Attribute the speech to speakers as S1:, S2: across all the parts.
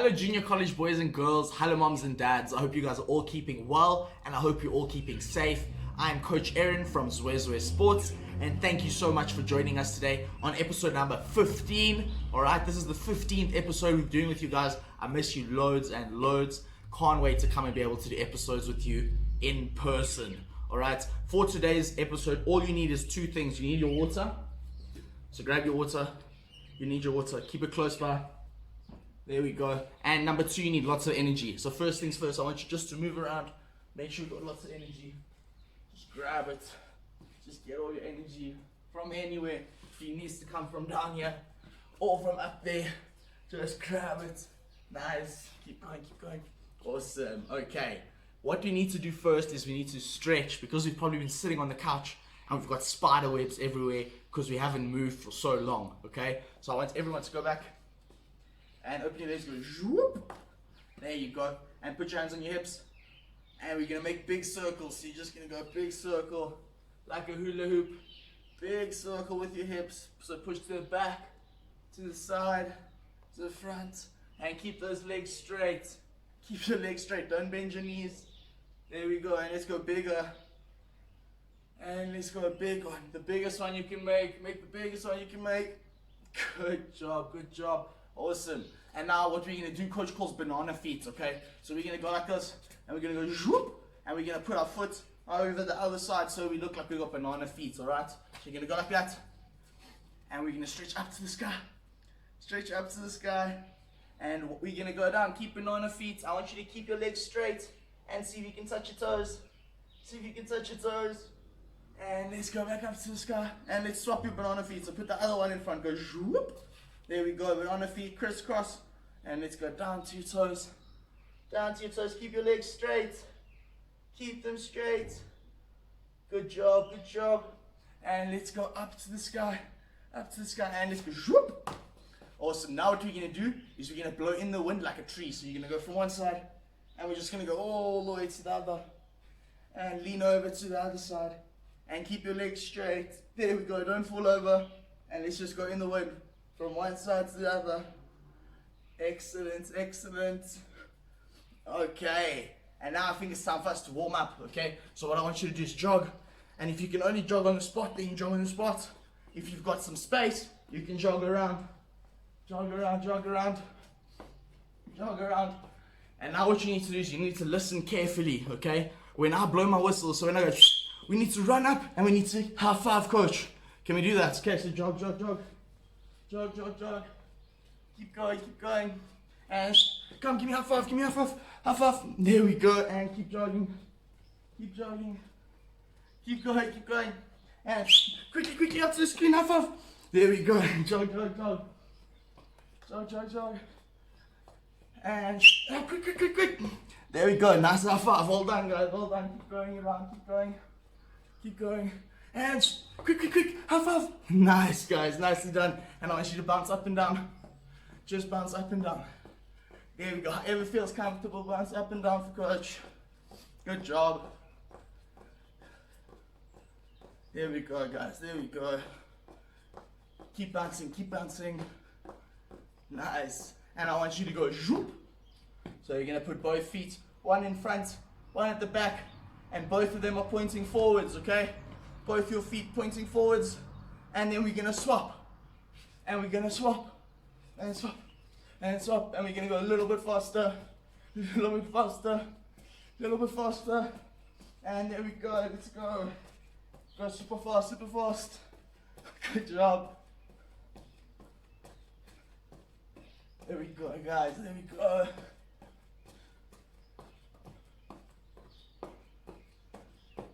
S1: Hello junior college boys and girls, hello moms and dads. I hope you guys are all keeping well and I hope you're all keeping safe. I'm Coach Erin from ZweZwe Sports and thank you so much for joining us today on episode number 15. Alright, this is the 15th episode we're doing with you guys. I miss you loads and loads. Can't wait to come and be able to do episodes with you in person. Alright, for today's episode, all you need is two things. You need your water. So grab your water. You need your water. Keep it close by. There we go. And number two, you need lots of energy. So first things first, I want you just to move around. Make sure you've got lots of energy. Just grab it. Just get all your energy from anywhere. If it needs to come from down here or from up there, just grab it. Nice. Keep going, keep going. Awesome. Okay. What we need to do first is we need to stretch because we've probably been sitting on the couch and we've got spider webs everywhere because we haven't moved for so long. Okay. So I want everyone to go back. And open your legs, go whoop. There you go. And put your hands on your hips. And we're gonna make big circles. So you're just gonna go big circle like a hula hoop. Big circle with your hips. So push to the back, to the side, to the front. And keep those legs straight. Keep your legs straight. Don't bend your knees. There we go. And let's go bigger. And let's go a big one. The biggest one you can make. Make the biggest one you can make. Good job, good job. Awesome. And now what we're going to do, coach calls banana feet, okay? So we're going to go like this, and we're going to go whoop, and we're going to put our foot over the other side so we look like we've got banana feet, alright? So you're going to go like that, and we're going to stretch up to the sky. Stretch up to the sky, and we're going to go down. Keep banana feet. I want you to keep your legs straight, and see if you can touch your toes. See if you can touch your toes. And let's go back up to the sky, and let's swap your banana feet. So put the other one in front, go whoop. There we go, banana feet, crisscross. And let's go down to your toes. Down to your toes, keep your legs straight. Keep them straight. Good job, good job. And let's go up to the sky. Up to the sky, and let's go whoop. Awesome, now what we're gonna do is we're gonna blow in the wind like a tree. So you're gonna go from one side, and we're just gonna go all the way to the other. And lean over to the other side. And keep your legs straight. There we go, don't fall over. And let's just go in the wind. From one side to the other. Excellent, excellent. Okay, and now I think it's time for us to warm up, okay? So what I want you to do is jog. And if you can only jog on the spot, then you jog on the spot. If you've got some space, you can jog around. Jog around, jog around. Jog around. And now what you need to do is you need to listen carefully, okay? When I blow my whistle, so when I go, we need to run up and we need to high five coach. Can we do that? Okay, so jog, jog, jog. Jog, jog, jog. Keep going, keep going. And come, give me a high five, give me a high five. High five. There we go. And keep jogging. Keep jogging. Keep going, keep going. And quickly, quickly up to the screen. High five. There we go. Jog, jog, jog. Jog, jog, jog. And quick, quick, quick, quick. There we go. Nice high five. Well done, guys. Well done. Keep going around. Keep going. Keep going. And quick, quick, quick, high five. Nice, guys, nicely done. And I want you to bounce up and down. Just bounce up and down. There we go. However feels comfortable, bounce up and down for coach. Good job. There we go, guys, there we go. Keep bouncing, keep bouncing. Nice. And I want you to go zoop. So you're gonna put both feet, one in front, one at the back, and both of them are pointing forwards, okay? Both your feet pointing forwards, and then we're gonna swap, and we're gonna swap, and swap, and swap, and we're gonna go a little bit faster, a little bit faster, a little bit faster, and there we go. Let's go. Go super fast, super fast. Good job. There we go, guys. There we go.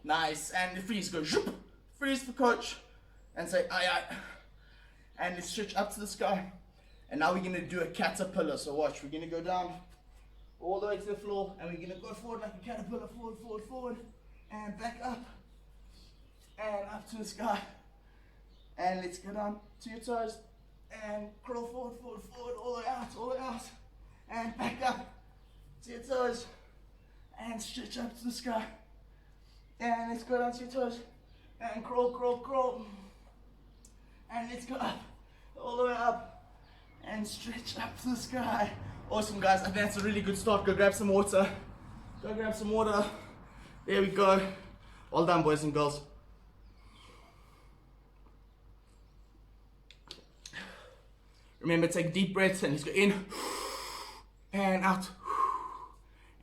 S1: Nice, and the freeze, go zoop, freeze for coach, and say aye aye, and let's stretch up to the sky. And now we're gonna do a caterpillar. So watch, we're gonna go down all the way to the floor, and we're gonna go forward like a caterpillar, forward, forward, forward, and back up, and up to the sky. And let's go down to your toes, and crawl forward, forward, forward, all the way out, all the way out, and back up to your toes, and stretch up to the sky. And let's go down to your toes and crawl, crawl, crawl. And let's go up, all the way up, and stretch up to the sky. Awesome, guys. I think that's a really good start. Go grab some water. Go grab some water. There we go. Well done, boys and girls. Remember, take deep breaths and just go in and out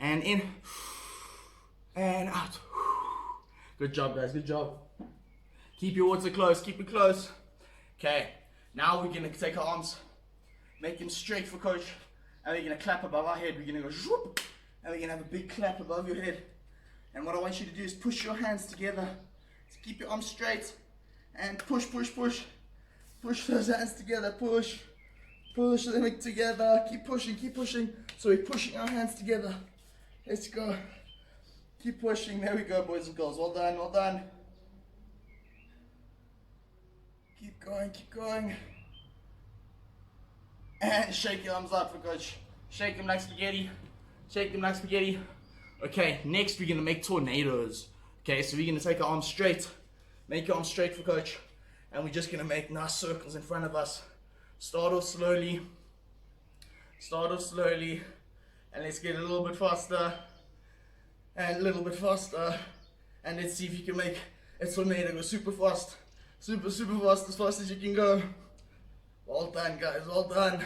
S1: and in and out. Good job, guys. Good job. Keep your water close. Keep it close. Okay. Now we're gonna take our arms, make them straight for coach, and we're gonna clap above our head. We're gonna go whoop, and we're gonna have a big clap above your head. And what I want you to do is push your hands together. So keep your arms straight and push, push, push. Push those hands together. Push, push them together. Keep pushing, keep pushing. So we're pushing our hands together. Let's go. Keep pushing. There we go, boys and girls. Well done, well done. Keep going, keep going. And shake your arms out for coach. Shake them like spaghetti. Shake them like spaghetti. Okay, next we're going to make tornadoes. Okay, so we're going to take our arms straight. Make your arms straight for coach. And we're just going to make nice circles in front of us. Start off slowly. Start off slowly. And let's get a little bit faster. And a little bit faster. And let's see if you can make a tornado go super fast. Super, super fast as you can go. Well done, guys. Well done.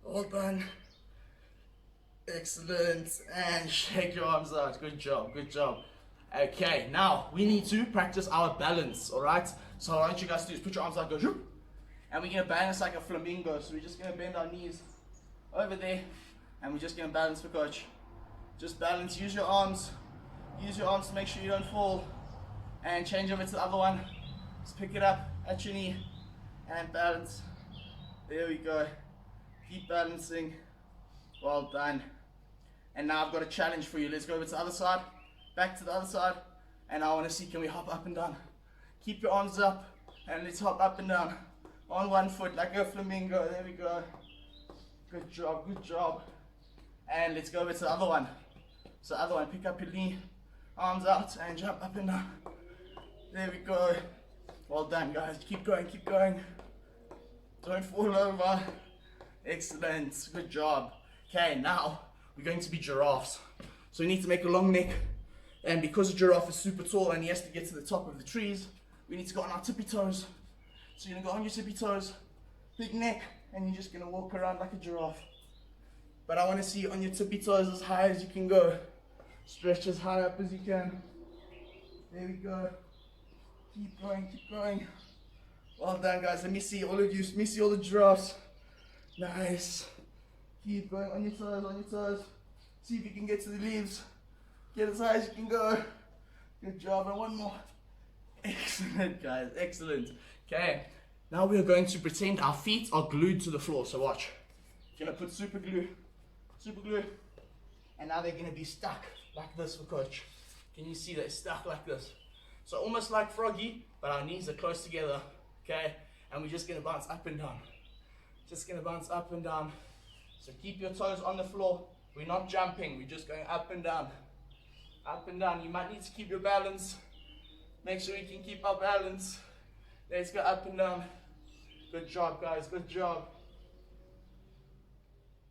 S1: Well done. Excellent. And shake your arms out. Good job. Good job. Okay, now we need to practice our balance. Alright? So what I want you guys to do is put your arms out, go whoop, and we're going to balance like a flamingo. So we're just going to bend our knees over there. And we're just going to balance for coach. Just balance. Use your arms. Use your arms to make sure you don't fall. And change over to the other one. Just pick it up at your knee and balance. There we go. Keep balancing. Well done. And now I've got a challenge for you. Let's go over to the other side. Back to the other side. And I want to see, can we hop up and down? Keep your arms up and let's hop up and down. On one foot like a flamingo. There we go. Good job, good job. And let's go over to the other one. So the other one, pick up your knee, arms out and jump up and down. There we go. Well done, guys. Keep going, keep going. Don't fall over. Excellent. Good job. Okay, now we're going to be giraffes. So we need to make a long neck. And because a giraffe is super tall and he has to get to the top of the trees, we need to go on our tippy toes. So you're going to go on your tippy toes, big neck, and you're just going to walk around like a giraffe. But I want to see you on your tippy toes as high as you can go. Stretch as high up as you can. There we go. Keep going, keep going. Well done, guys. Let me see all of you. Let me see all the giraffes. Nice. Keep going on your toes, on your toes. See if you can get to the leaves. Get as high as you can go. Good job. And one more. Excellent, guys. Excellent. Okay. Now we are going to pretend our feet are glued to the floor. So watch. You're going to put super glue. Super glue. And now they're going to be stuck like this for coach. Can you see they're stuck like this? So almost like froggy, but our knees are close together, okay? And we're just gonna bounce up and down. Just gonna bounce up and down. So keep your toes on the floor. We're not jumping, we're just going up and down. Up and down. You might need to keep your balance. Make sure you can keep our balance. Let's go up and down. Good job, guys, good job.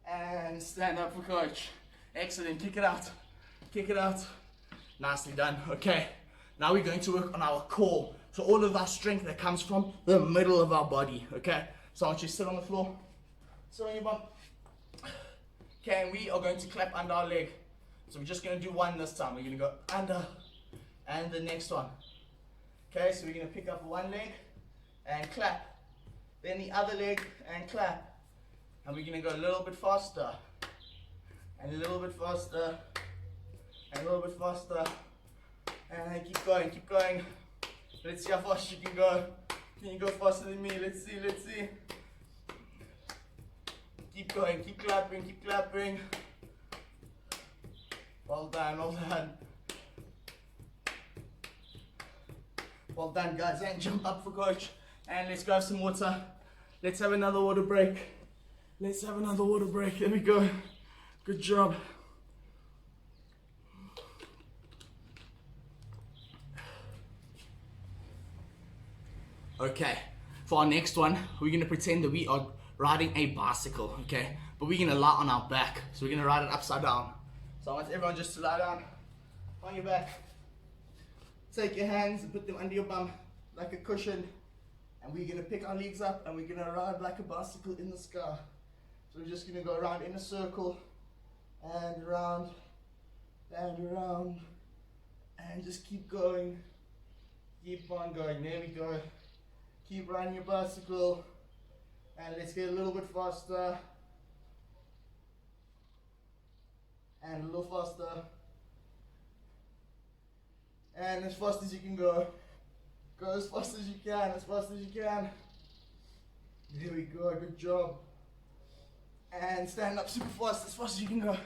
S1: And stand up for coach. Excellent, kick it out. Kick it out. Nicely done, okay. Now we're going to work on our core. So all of our strength that comes from the middle of our body, okay? So I want you to sit on the floor. Sit on your bum. Okay, and we are going to clap under our leg. So we're just going to do one this time. We're going to go under and the next one. Okay, so we're going to pick up one leg and clap. Then the other leg and clap. And we're going to go a little bit faster. And a little bit faster. And a little bit faster. And keep going, keep going. Let's see how fast you can go. Can you go faster than me? Let's see, let's see. Keep going, keep clapping, keep clapping. Well done, well done. Well done, guys. And jump up for coach. And let's grab some water. Let's have another water break. Let's have another water break. There we go. Good job. Okay, for our next one, we're going to pretend that we are riding a bicycle, okay? But we're gonna lie on our back, so we're gonna ride it upside down. So I want everyone just to lie down on your back. Take your hands and put them under your bum like a cushion, and we're gonna pick our legs up and we're gonna ride like a bicycle in the sky. So we're just gonna go around in a circle and around and around and just keep going. Keep on going. There we go. Keep riding your bicycle, and let's get a little bit faster and a little faster and as fast as you can go. Go as fast as you can, as fast as you can. There we go, good job. And stand up super fast, as fast as you can go.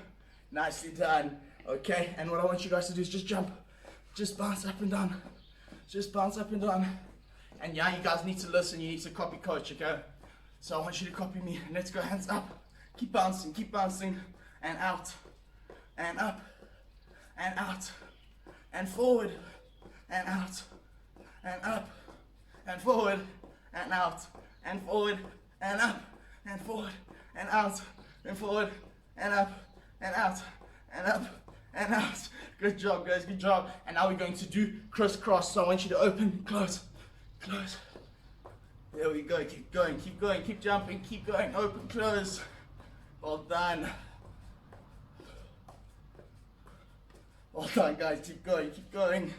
S1: Nicely done. Okay, and what I want you guys to do is just jump. Just bounce up and down. Just bounce up and down. And yeah, you guys need to listen, you need to copy coach, okay? So I want you to copy me. Let's go, hands up. Keep bouncing, and out, and up, and out, and forward, and out, and up, and forward, and out, and forward, and up, and forward, and out, and forward, and up, and out, and up, and out. Good job, guys, good job. And now we're going to do crisscross. So I want you to open, close, close. There we go, keep going, keep jumping, keep going, open, close. Well done. Well done, guys, keep going.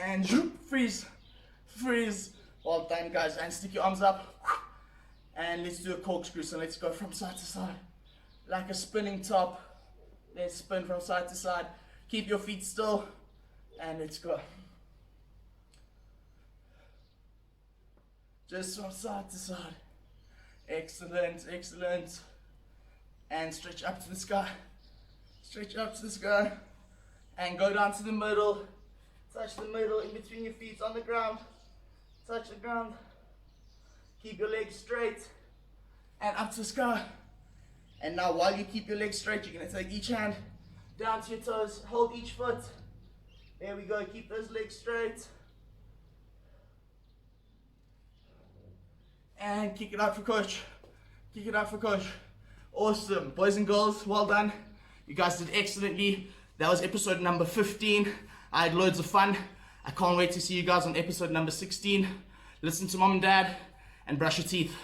S1: And freeze. Well done, guys, and stick your arms up. And let's do a corkscrew, so let's go from side to side. Like a spinning top. Let's spin from side to side. Keep your feet still, and let's go. Just from side to side. Excellent. And stretch up to the sky. And go down to the middle. Touch the middle in between your feet on the ground. Touch the ground. Keep your legs straight. And up to the sky. And now while you keep your legs straight, you're going to take each hand down to your toes. Hold each foot. There we go. Keep those legs straight. And kick it out for coach. Awesome. Boys and girls, well done. You guys did excellently. That was episode number 15. I had loads of fun. I can't wait to see you guys on episode number 16. Listen to mom and dad and brush your teeth.